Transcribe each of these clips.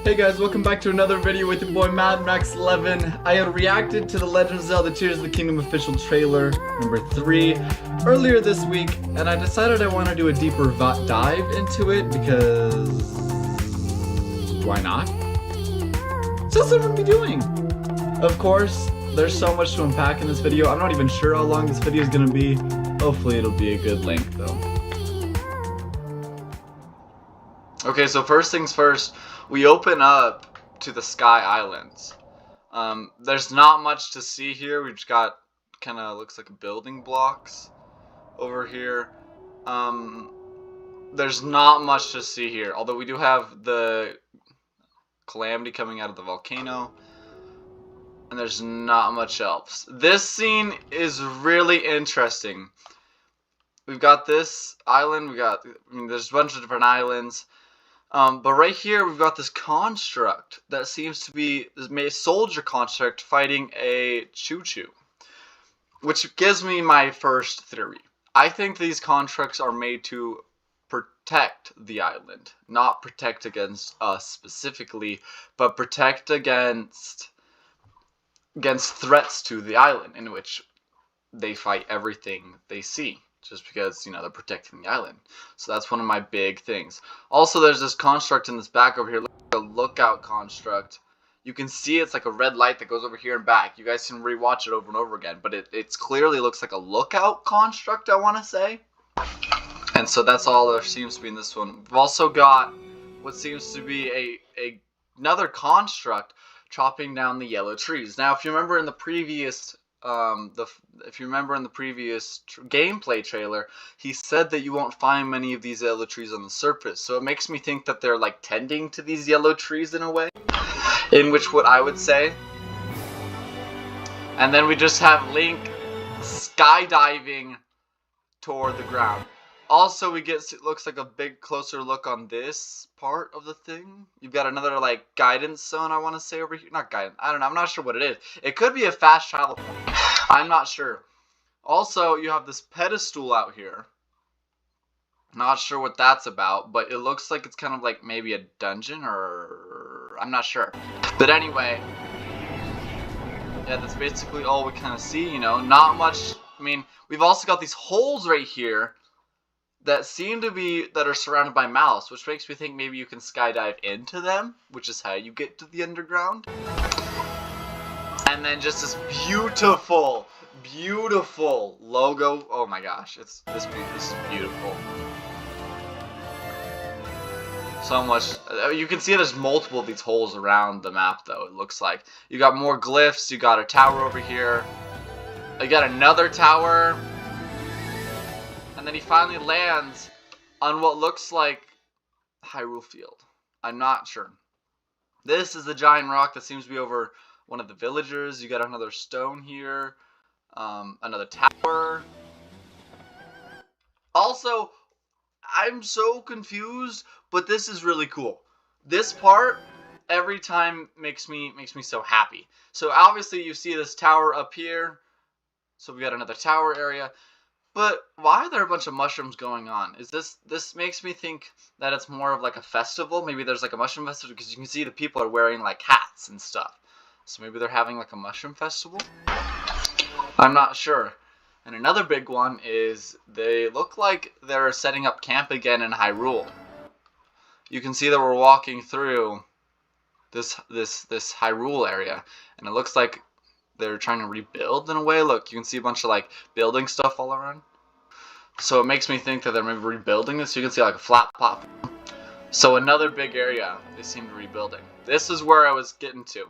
Hey guys, welcome back to another video with your boy MadMax11. I had reacted to the Legend of Zelda Tears of the Kingdom official trailer number 3 earlier this week, and I decided I want to do a deeper dive into it because why not? So that's what I'm gonna be doing. Of course, there's so much to unpack in this video. I'm not even sure how long this video is gonna be. Hopefully it'll be a good length though. Okay, so first things first, we open up to the Sky Islands. There's not much to see here. We've just got kind of looks like building blocks over here. There's not much to see here, although we do have the calamity coming out of the volcano, and there's not much else. This scene is really interesting. We've got this island. There's a bunch of different islands. But right here we've got this construct that seems to be a soldier construct fighting a choo-choo, which gives me my first theory. I think these constructs are made to protect the island, not protect against us specifically, but protect against threats to the island, in which they fight everything they see. Just because, you know, they're protecting the island. So that's one of my big things. Also, there's this construct in this back over here, like a lookout construct. You can see it's like a red light that goes over here and back. You guys can rewatch it over and over again. But it clearly looks like a lookout construct, I want to say. And so that's all there seems to be in this one. We've also got what seems to be another construct chopping down the yellow trees. Now, if you remember in the previous gameplay trailer, he said that you won't find many of these yellow trees on the surface. So it makes me think that they're like tending to these yellow trees in a way, in which what I would say. And then we just have Link skydiving toward the ground. Also, we get, it looks like a big closer look on this part of the thing. You've got another like guidance zone, I want to say, over here. Not guidance, I don't know, I'm not sure what it is. It could be a fast travel point. I'm not sure. Also, you have this pedestal out here. Not sure what that's about, but it looks like it's kind of like maybe a dungeon, or I'm not sure. But anyway, yeah, that's basically all we kind of see, you know. Not much. I mean, we've also got these holes right here that seem to be, that are surrounded by mouths, which makes me think maybe you can skydive into them, which is how you get to the underground. And then just this beautiful logo. Oh my gosh, this is beautiful. So much. You can see there's multiple of these holes around the map, though. It looks like you got more glyphs. You got a tower over here. You got another tower. And then he finally lands on what looks like Hyrule Field. I'm not sure. This is the giant rock that seems to be over one of the villagers. You got another stone here. Another tower. Also, I'm so confused, but this is really cool. This part every time makes me so happy. So obviously you see this tower up here. So we got another tower area. But why are there a bunch of mushrooms going on? Is this makes me think that it's more of like a festival. Maybe there's like a mushroom festival, because you can see the people are wearing like hats and stuff. So maybe they're having like a mushroom festival? I'm not sure. And another big one is they look like they're setting up camp again in Hyrule. You can see that we're walking through this Hyrule area, and it looks like they're trying to rebuild in a way. Look, you can see a bunch of like building stuff all around. So it makes me think that they're maybe rebuilding this. You can see like a flat platform. So another big area they seem to be rebuilding. This is where I was getting to. You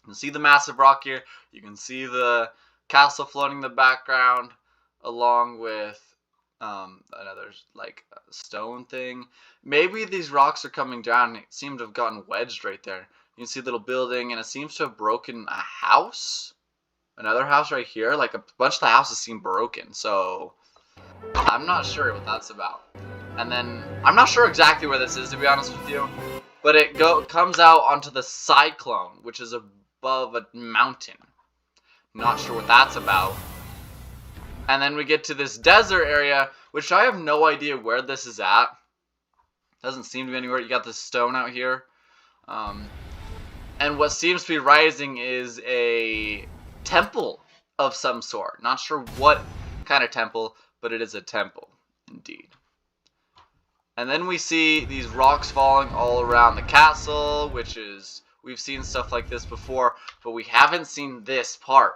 can see the massive rock here. You can see the castle floating in the background, along with another like stone thing. Maybe these rocks are coming down and it seemed to have gotten wedged right there. You can see a little building, and it seems to have broken a house. Another house right here. Like a bunch of the houses seem broken. So I'm not sure what that's about. And then I'm not sure exactly where this is, to be honest with you. But it comes out onto the cyclone, which is above a mountain. Not sure what that's about. And then we get to this desert area, which I have no idea where this is at. Doesn't seem to be anywhere. You got this stone out here. And what seems to be rising is a temple of some sort. Not sure what kind of temple, but it is a temple, indeed. And then we see these rocks falling all around the castle, which is, we've seen stuff like this before, but we haven't seen this part,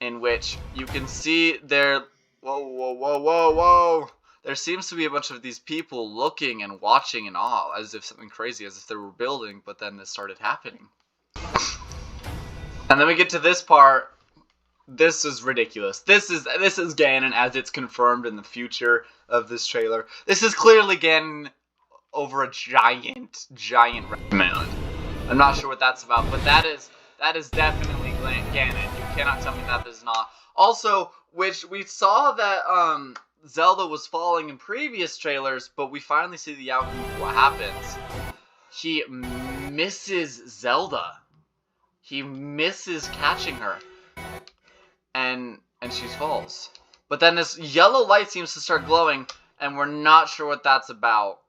in which you can see there, whoa. There seems to be a bunch of these people looking and watching in awe, as if something crazy, as if they were building, but then this started happening. And then we get to this part. This is ridiculous. This is Ganon as it's confirmed in the future of this trailer. This is clearly Ganon over a giant moon. I'm not sure what that's about, but that is definitely Ganon. You cannot tell me that is not. Also, which we saw that Zelda was falling in previous trailers, but we finally see the outcome of what happens. He misses Zelda. He misses catching her. And she falls. But then this yellow light seems to start glowing, and we're not sure what that's about.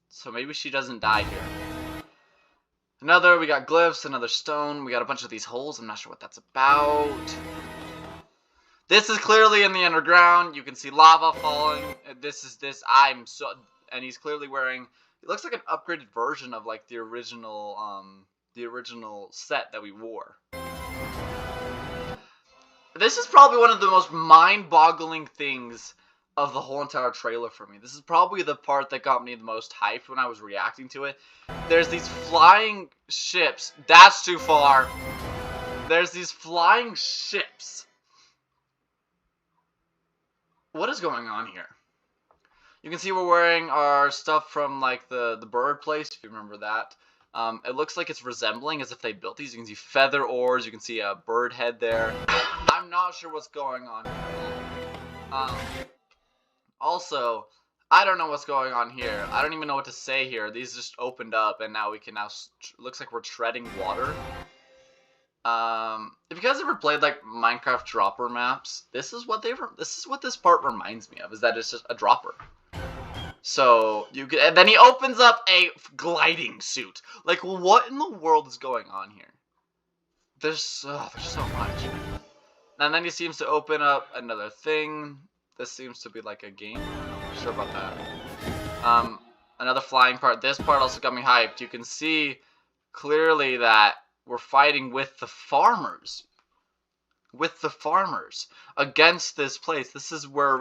So maybe she doesn't die here. We got glyphs, another stone, we got a bunch of these holes, I'm not sure what that's about. This is clearly in the underground, you can see lava falling, and he's clearly wearing, it looks like an upgraded version of like the original set that we wore. This is probably one of the most mind-boggling things of the whole entire trailer for me. This is probably the part that got me the most hyped when I was reacting to it. There's these flying ships. That's too far. There's these flying ships. What is going on here? You can see we're wearing our stuff from like the bird place, if you remember that. It looks like it's resembling as if they built these. You can see feather oars. You can see a bird head there. I'm not sure what's going on here. Also, I don't know what's going on here. I don't even know what to say here. These just opened up, and now we can looks like we're treading water. If you guys ever played like Minecraft dropper maps, this is what this part reminds me of. Is that it's just a dropper. So and then he opens up a gliding suit. Like, what in the world is going on here? There's so much. And then he seems to open up another thing. This seems to be like a game. I'm not sure about that. Another flying part. This part also got me hyped. You can see clearly that we're fighting with the farmers. Against this place. This is where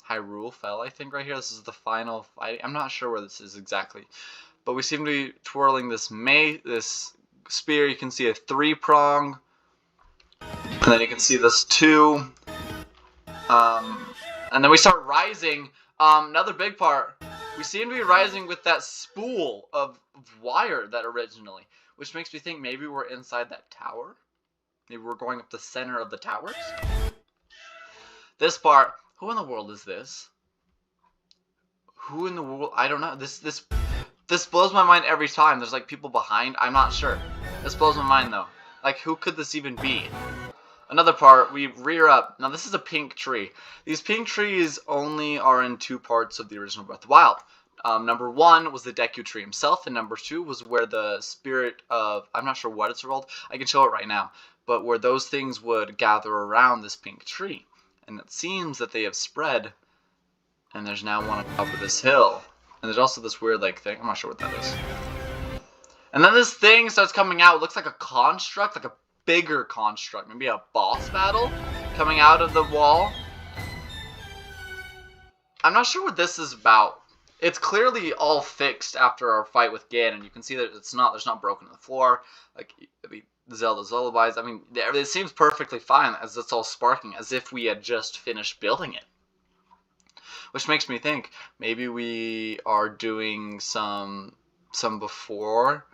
Hyrule fell, I think, right here. This is the final fight. I'm not sure where this is exactly. But we seem to be twirling this spear. You can see a 3-prong. And then you can see this 2. And then we start rising. Another big part. We seem to be rising with that spool of wire that originally. Which makes me think maybe we're inside that tower. Maybe we're going up the center of the towers. This part. Who in the world is this? Who in the world? I don't know. This blows my mind every time. There's like people behind. I'm not sure. This blows my mind though. Like, who could this even be? Another part, we rear up. Now this is a pink tree. These pink trees only are in 2 parts of the original Breath of the Wild. Number 1 was the Deku tree himself, and number 2 was where the spirit of, I'm not sure what it's called. I can show it right now. But where those things would gather around this pink tree. And it seems that they have spread, and there's now one on top of this hill. And there's also this weird like thing. I'm not sure what that is. And then this thing starts coming out. It looks like a construct, like a bigger construct. Maybe a boss battle coming out of the wall. I'm not sure what this is about. It's clearly all fixed after our fight with Ganon. You can see that there's not broken on the floor. Like, Zelda's lullabies. I mean, it seems perfectly fine as it's all sparking, as if we had just finished building it. Which makes me think maybe we are doing some before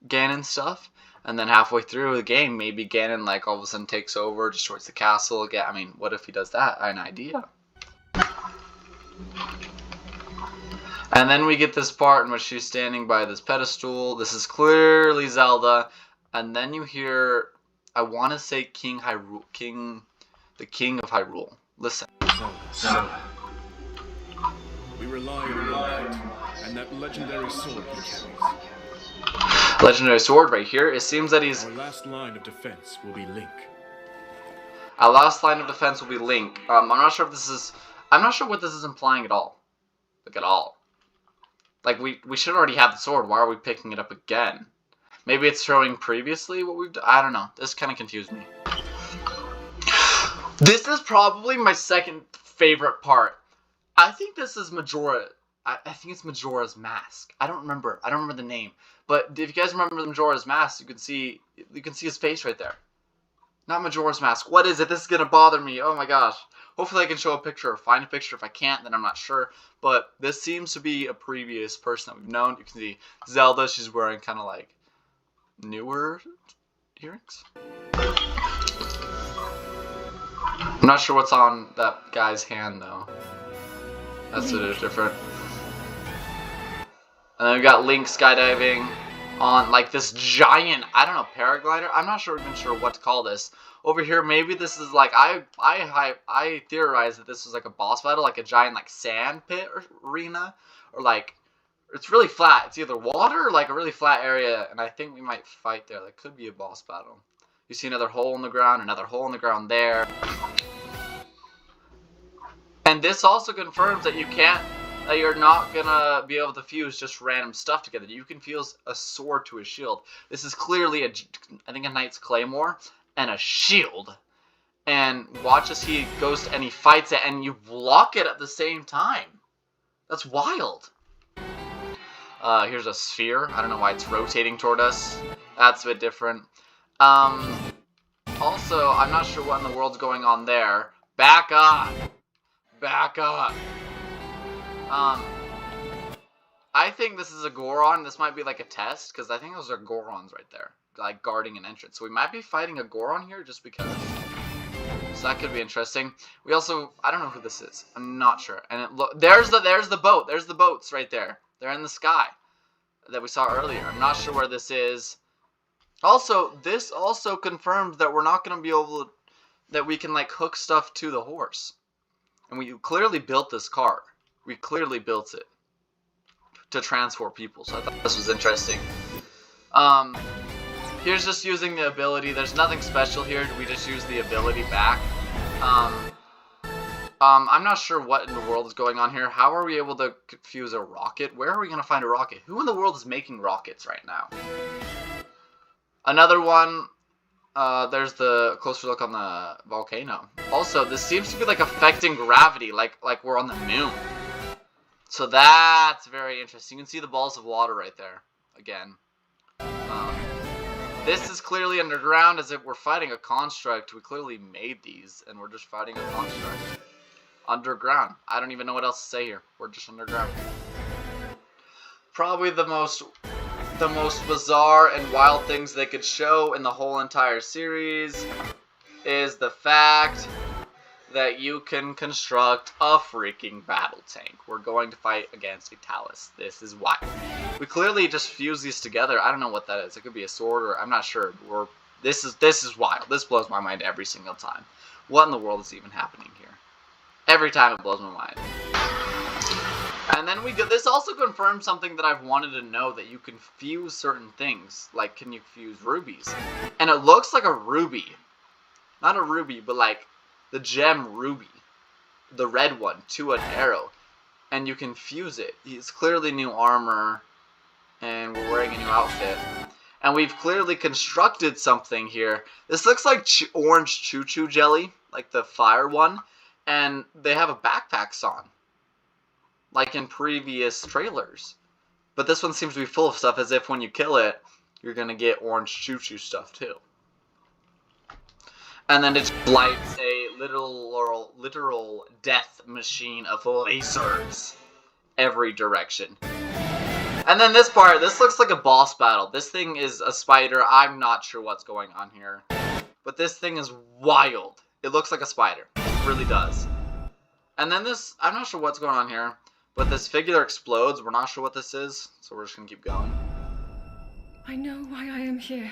Ganon stuff, and then halfway through the game, maybe Ganon like all of a sudden takes over, destroys the castle again. I mean, what if he does that? I have an idea. And then we get this part in which she's standing by this pedestal. This is clearly Zelda. And then you hear, I want to say King Hyrule, the King of Hyrule. Listen. Zelda. We rely on your might and that legendary sword he carries. Legendary sword right here. It seems that he's... Our last line of defense will be Link. Our last line of defense will be Link. I'm not sure if this is... I'm not sure what this is implying at all. Like, at all. Like, we should already have the sword. Why are we picking it up again? Maybe it's showing previously what we've done. I don't know. This kind of confused me. This is probably my second favorite part. I think this is Majora. I think it's Majora's Mask. I don't remember. I don't remember the name. But if you guys remember Majora's Mask, you can see his face right there. Not Majora's Mask. What is it? This is gonna bother me. Oh my gosh. Hopefully I can show a picture or find a picture. If I can't, then I'm not sure. But this seems to be a previous person that we've known. You can see Zelda. She's wearing kind of like newer earrings. I'm not sure what's on that guy's hand though. That's a bit different. And then we've got Link skydiving on like this giant, I don't know, paraglider. I'm not even sure what to call this. Over here, maybe this is like I theorize that this was like a boss battle, like a giant like sand pit arena, or like it's really flat. It's either water or like a really flat area, and I think we might fight there. That could be a boss battle. You see another hole in the ground, another hole in the ground there. And this also confirms that you're not gonna be able to fuse just random stuff together. You can fuse a sword to a shield. This is clearly I think a Knight's Claymore and a shield. And watch as he goes and he fights it, and you block it at the same time. That's wild. Here's a sphere. I don't know why it's rotating toward us. That's a bit different. Also, I'm not sure what in the world's going on there. Back up. Back up. I think this is a Goron. This might be like a test, because I think those are Gorons right there, like guarding an entrance. So we might be fighting a Goron here just because. So that could be interesting. We also, I don't know who this is. I'm not sure. And there's the boat. There's the boats right there. They're in the sky that we saw earlier. I'm not sure where this is. Also, this also confirms that we're not going to be able to, that we can like hook stuff to the horse. And we clearly built this car. We clearly built it to transport people. So I thought this was interesting. Here's just using the ability. There's nothing special here. We just use the ability back. I'm not sure what in the world is going on here. How are we able to fuse a rocket? Where are we going to find a rocket? Who in the world is making rockets right now? Another one. There's the closer look on the volcano. Also, this seems to be like affecting gravity, like we're on the moon. So that's very interesting. You can see the balls of water right there. Again. This is clearly underground, as if we're fighting a construct. We clearly made these, and we're just fighting a construct. Underground. I don't even know what else to say here. We're just underground. Probably the most bizarre and wild things they could show in the whole entire series is the fact that you can construct a freaking battle tank. We're going to fight against Vitalis. This is wild. We clearly just fuse these together. I don't know what that is. It could be a sword, or I'm not sure. This is wild. This blows my mind every single time. What in the world is even happening here? Every time it blows my mind. And then this also confirms something that I've wanted to know, that you can fuse certain things. Like, can you fuse rubies? And it looks like a ruby. Not a ruby, but like the gem ruby. The red one to an arrow. And you can fuse it. It's clearly new armor. And we're wearing a new outfit. And we've clearly constructed something here. This looks like orange choo-choo jelly. Like the fire one. And they have a backpack on. Like in previous trailers. But this one seems to be full of stuff, as if when you kill it, you're going to get orange choo-choo stuff too. And then it lights a literal death machine of lasers every direction. And then this part, this looks like a boss battle. This thing is a spider. I'm not sure what's going on here. But this thing is wild. It looks like a spider. It really does. And then this, I'm not sure what's going on here. But this figure explodes. We're not sure what this is. So we're just going to keep going. I know why I am here.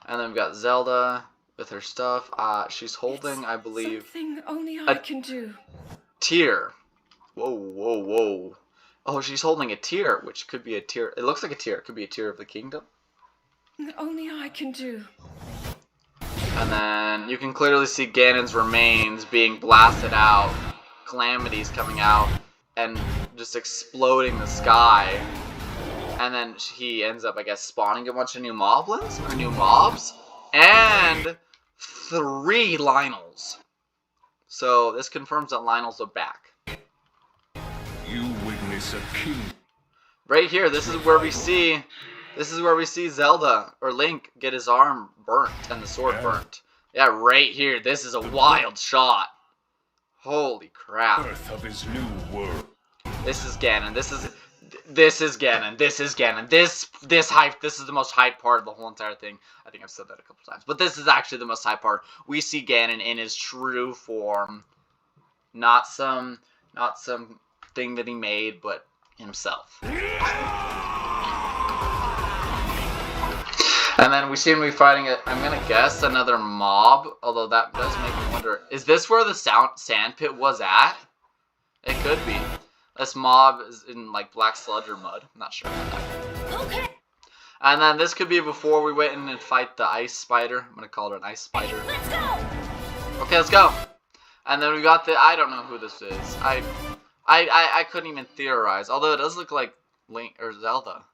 And then we've got Zelda with her stuff. She's holding, I believe, something only I can do. Tear. Whoa, whoa, whoa. Oh, she's holding a tear, which could be a tear. It looks like a tear. It could be a tear of the kingdom. That only I can do. And then you can clearly see Ganon's remains being blasted out, calamities coming out, and just exploding the sky. And then he ends up, I guess, spawning a bunch of new moblins, or new mobs, and 3 Lynels. So this confirms that Lynels are back. You witness a king. Right here, this is where we see Zelda, or Link, get his arm burnt and the sword burnt. Yeah, right here. This is a wild shot. Holy crap. Birth of his new world. This is Ganon. This is Ganon. This is Ganon. This is the most hype part of the whole entire thing. I think I've said that a couple times. But this is actually the most hype part. We see Ganon in his true form. Not some thing that he made, but himself. And then we seem to be fighting I'm gonna guess another mob, although that does make me wonder, is this where the sand pit was at? It could be. This mob is in like black sludge or mud. I'm not sure about that. Okay. And then this could be before we went in and fight the ice spider. I'm gonna call it an ice spider. Let's go. Okay, let's go. And then we got I don't know who this is. I couldn't even theorize. Although it does look like Link or Zelda.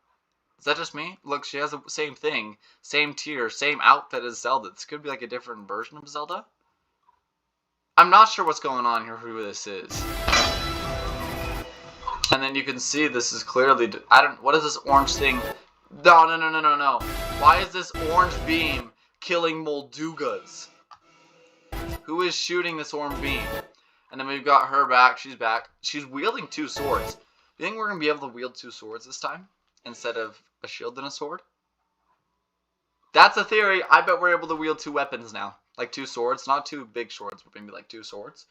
Is that just me? Look, she has the same thing, same tier, same outfit as Zelda. This could be like a different version of Zelda. I'm not sure what's going on here, who this is. And then you can see this is clearly, what is this orange thing? No. Why is this orange beam killing Moldugas? Who is shooting this orange beam? And then we've got her back. She's back. She's wielding 2 swords. You think we're going to be able to wield 2 swords this time? Instead of a shield and a sword? That's a theory. I bet we're able to wield 2 weapons now. Like 2 swords. Not 2 big swords, but maybe like 2 swords.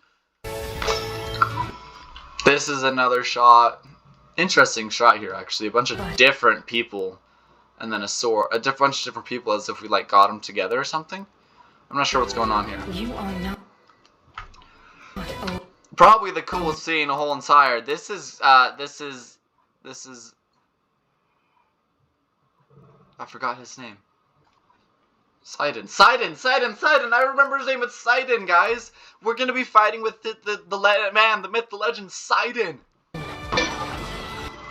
This is another shot. Interesting shot here, actually. A bunch of different people. And then a sword. A bunch of different people as if we like got them together or something. I'm not sure what's going on here. You are not. Probably the coolest scene in the whole entire. This is I forgot his name. Sidon. I remember his name. It's Sidon, guys. We're gonna be fighting with the man, the myth, the legend, Sidon.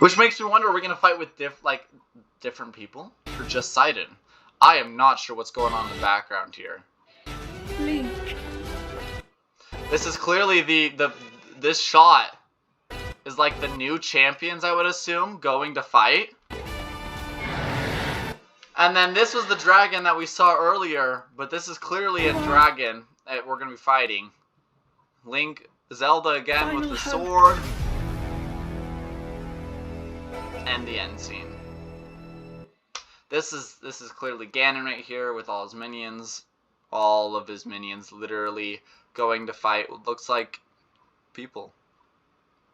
Which makes me wonder, are we gonna fight with different people or just Sidon? I am not sure what's going on in the background here. Link. This is clearly this shot is like the new champions, I would assume, going to fight. And then this was the dragon that we saw earlier, but this is clearly a dragon that we're going to be fighting. Link, Zelda again with the sword. And the end scene. This is clearly Ganon right here with all his minions. All of his minions literally going to fight what looks like people.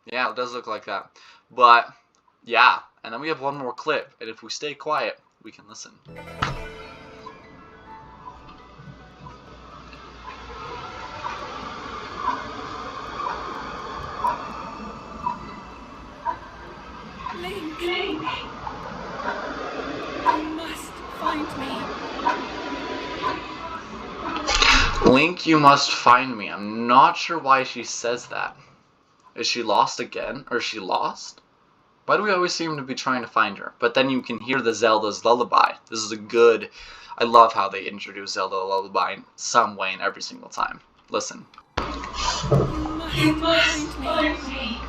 Yeah, it does look like that. But, yeah. And then we have one more clip. And if we stay quiet, we can listen. Link. You must find me. Link, you must find me. I'm not sure why she says that. Is she lost again? Or is she lost? Why do we always seem to be trying to find her? But then you can hear the Zelda's lullaby. This is a good... I love how they introduce Zelda lullaby in some way in every single time. Listen. You must find me.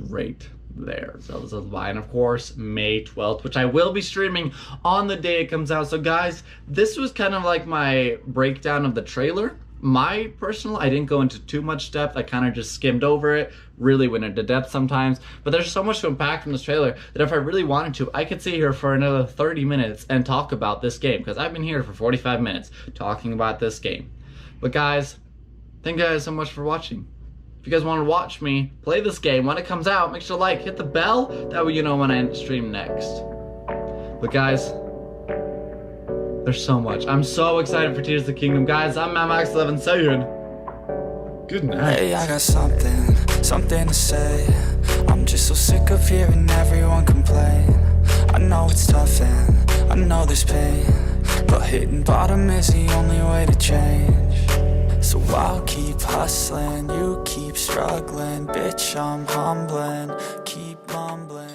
Right there. Zelda's lullaby. And of course, May 12th, which I will be streaming on the day it comes out. So guys, this was kind of like my breakdown of the trailer. I didn't go into too much depth. I kind of just skimmed over it, really went into depth sometimes. But there's so much to unpack from this trailer that if I really wanted to, I could sit here for another 30 minutes and talk about this game. Because I've been here for 45 minutes talking about this game. But guys, thank you guys so much for watching. If you guys want to watch me play this game when it comes out, make sure to like, hit the bell. That way you know when I stream next. But guys, There's so much. I'm so excited for Tears of the Kingdom. Guys, I'm MattMax11 saying good night. Hey, I got something to say. I'm just so sick of hearing everyone complain. I know it's tough and I know there's pain, but hitting bottom is the only way to change. So I'll keep hustling, you keep struggling. Bitch, I'm humbling, keep mumbling.